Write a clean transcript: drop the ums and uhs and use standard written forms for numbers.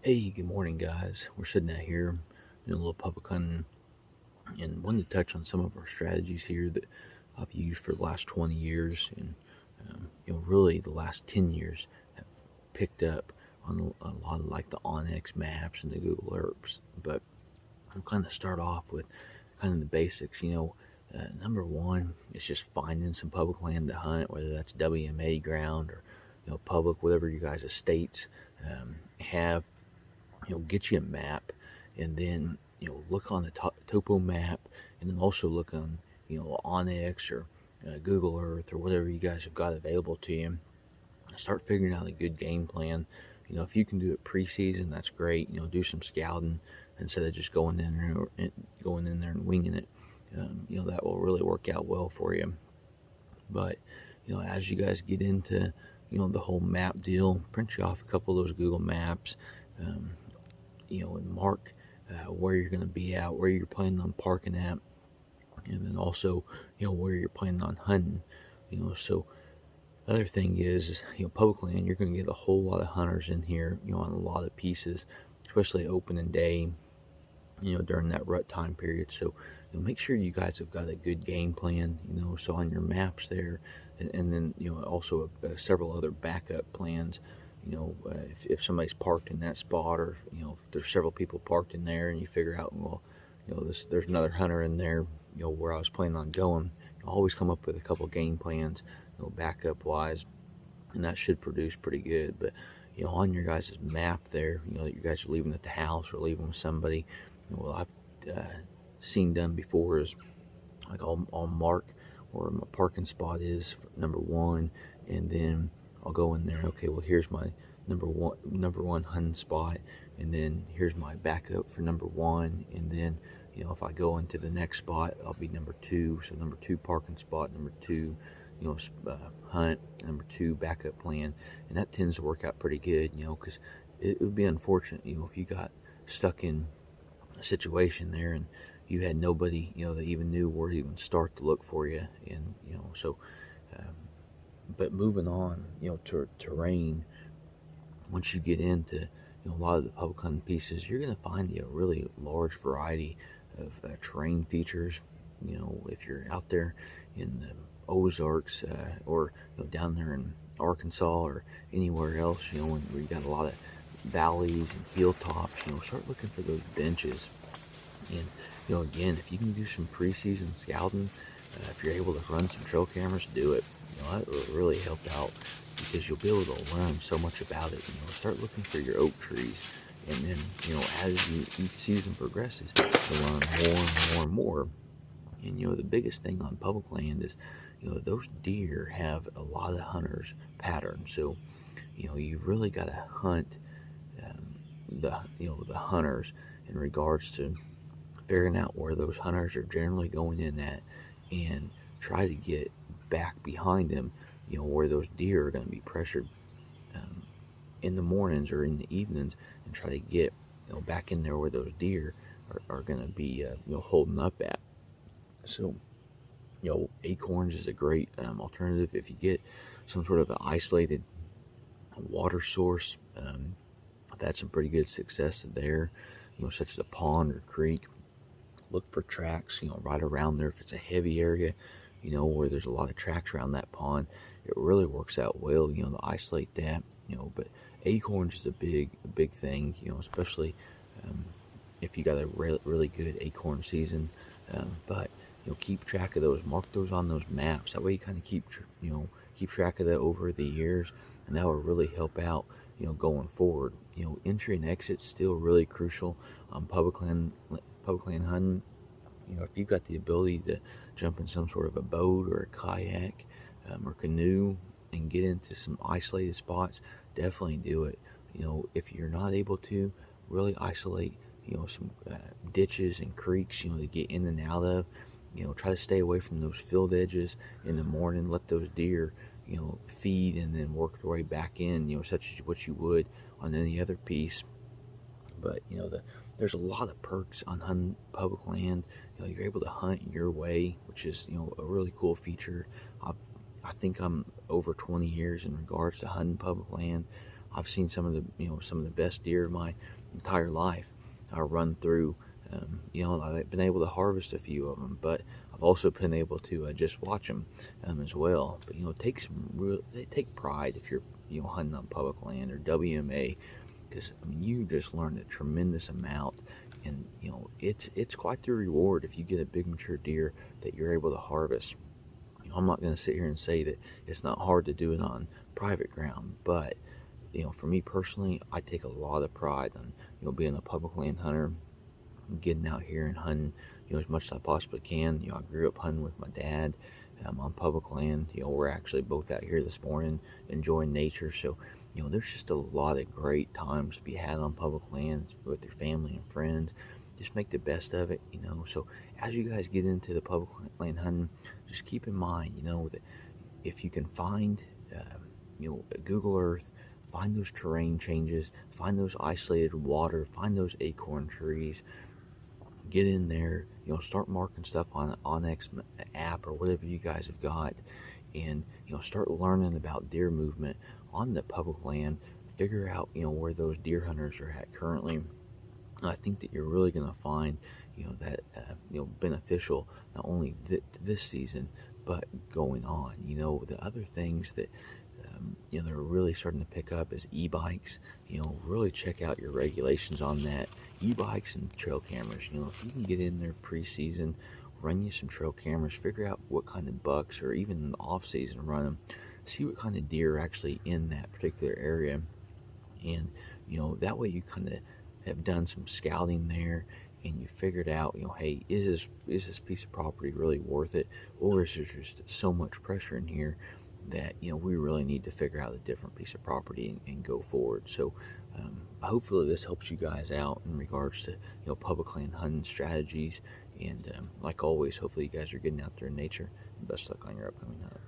Hey, good morning, guys. We're sitting out here doing a little public hunting and wanted to touch on some of our strategies here that I've used for the last 20 years and, really the last 10 years have picked up on a lot of like the Onyx maps and the Google Earths. But I'm kind of start off with kind of the basics. Number one is just finding some public land to hunt, whether that's WMA ground or, public, whatever you guys' estates have. Get you a map, and then look on the topo map, and then also look on Onyx or Google Earth or whatever you guys have got available to you. Start figuring out a good game plan. If you can do it preseason, that's great. Do some scouting instead of just going in there and winging it. That will really work out well for you. But as you guys get into the whole map deal, print you off a couple of those Google Maps. Um, and mark where you're going to be at, where you're planning on parking at, and then also, where you're planning on hunting. So other thing is, public land, you're going to get a whole lot of hunters in here, on a lot of pieces, especially opening day, during that rut time period. So, make sure you guys have got a good game plan, so on your maps there, and then, also several other backup plans. If somebody's parked in that spot, or if there's several people parked in there, and you figure out, well, there's another hunter in there, where I was planning on going. Always come up with a couple game plans, backup wise, and that should produce pretty good. But on your guys' map there, that you guys are leaving at the house or leaving with somebody, what I've seen done before is like I'll mark where my parking spot is for number one, and then I'll go in there. Okay, well, here's my number one hunting spot, and then here's my backup for number one, and then if I go into the next spot, I'll be number two. So number two parking spot, number two, hunt, number two backup plan, and that tends to work out pretty good. Because it would be unfortunate, if you got stuck in a situation there and you had nobody, that even knew where to even start to look for you, and so. But moving on, to terrain, once you get into a lot of the public hunting pieces, you're going to find a really large variety of terrain features. If you're out there in the Ozarks, or down there in Arkansas or anywhere else, where you got a lot of valleys and hilltops, start looking for those benches. And again, if you can do some preseason scouting, if you're able to run some trail cameras, do it. That will really help out, because you'll be able to learn so much about it. Start looking for your oak trees, and then as each season progresses, you'll learn more and more and more. And the biggest thing on public land is those deer have a lot of hunters patterns. So you've really got to hunt the hunters in regards to figuring out where those hunters are generally going in at, and try to get back behind them, where those deer are going to be pressured in the mornings or in the evenings, and try to get back in there where those deer are going to be holding up at. So acorns is a great alternative if you get some sort of an isolated water source. I've had some pretty good success there, such as a pond or creek. Look for tracks, right around there. If it's a heavy area, where there's a lot of tracks around that pond, it really works out well, to isolate that, but acorns is a big thing, especially if you got a really good acorn season. But keep track of those, mark those on those maps. That way you kind of keep track of that over the years, and that will really help out, going forward. Entry and exit still really crucial on public land hunting. If you've got the ability to jump in some sort of a boat or a kayak, or canoe, and get into some isolated spots, definitely do it. If you're not able to, really isolate some ditches and creeks, to get in and out of. Try to stay away from those field edges in the morning. Let those deer feed, and then work their way back in, such as what you would on any other piece. But there's a lot of perks on hunting public land. You're able to hunt your way, which is a really cool feature. I think I'm over 20 years in regards to hunting public land. I've seen some of the some of the best deer of my entire life. I run through. I've been able to harvest a few of them, but I've also been able to just watch them as well. But take pride if you're hunting on public land or WMA, because you just learn a tremendous amount, and it's quite the reward if you get a big mature deer that you're able to harvest. I'm not going to sit here and say that it's not hard to do it on private ground, but for me personally, I take a lot of pride on being a public land hunter, getting out here and hunting as much as I possibly can. I grew up hunting with my dad on public land. We're actually both out here this morning enjoying nature. So there's just a lot of great times to be had on public land with your family and friends. Just make the best of it. So as you guys get into the public land hunting, just keep in mind that if you can find Google Earth, find those terrain changes, find those isolated water, find those acorn trees, get in there, start marking stuff on Onyx app or whatever you guys have got, and start learning about deer movement on the public land. Figure out where those deer hunters are at currently. I think that you're really going to find that beneficial not only this season but going on. The other things that they're really starting to pick up is e-bikes. Really check out your regulations on that. E-bikes and trail cameras. If you can get in there pre-season, run you some trail cameras, figure out what kind of bucks, or even in the off-season, run them. See what kind of deer are actually in that particular area, and that way you kind of have done some scouting there, and you figured out, hey, is this piece of property really worth it, or is there just so much pressure in here that we really need to figure out a different piece of property and go forward. So hopefully this helps you guys out in regards to public land hunting strategies, and like always, hopefully you guys are getting out there in nature, and best luck on your upcoming hunt.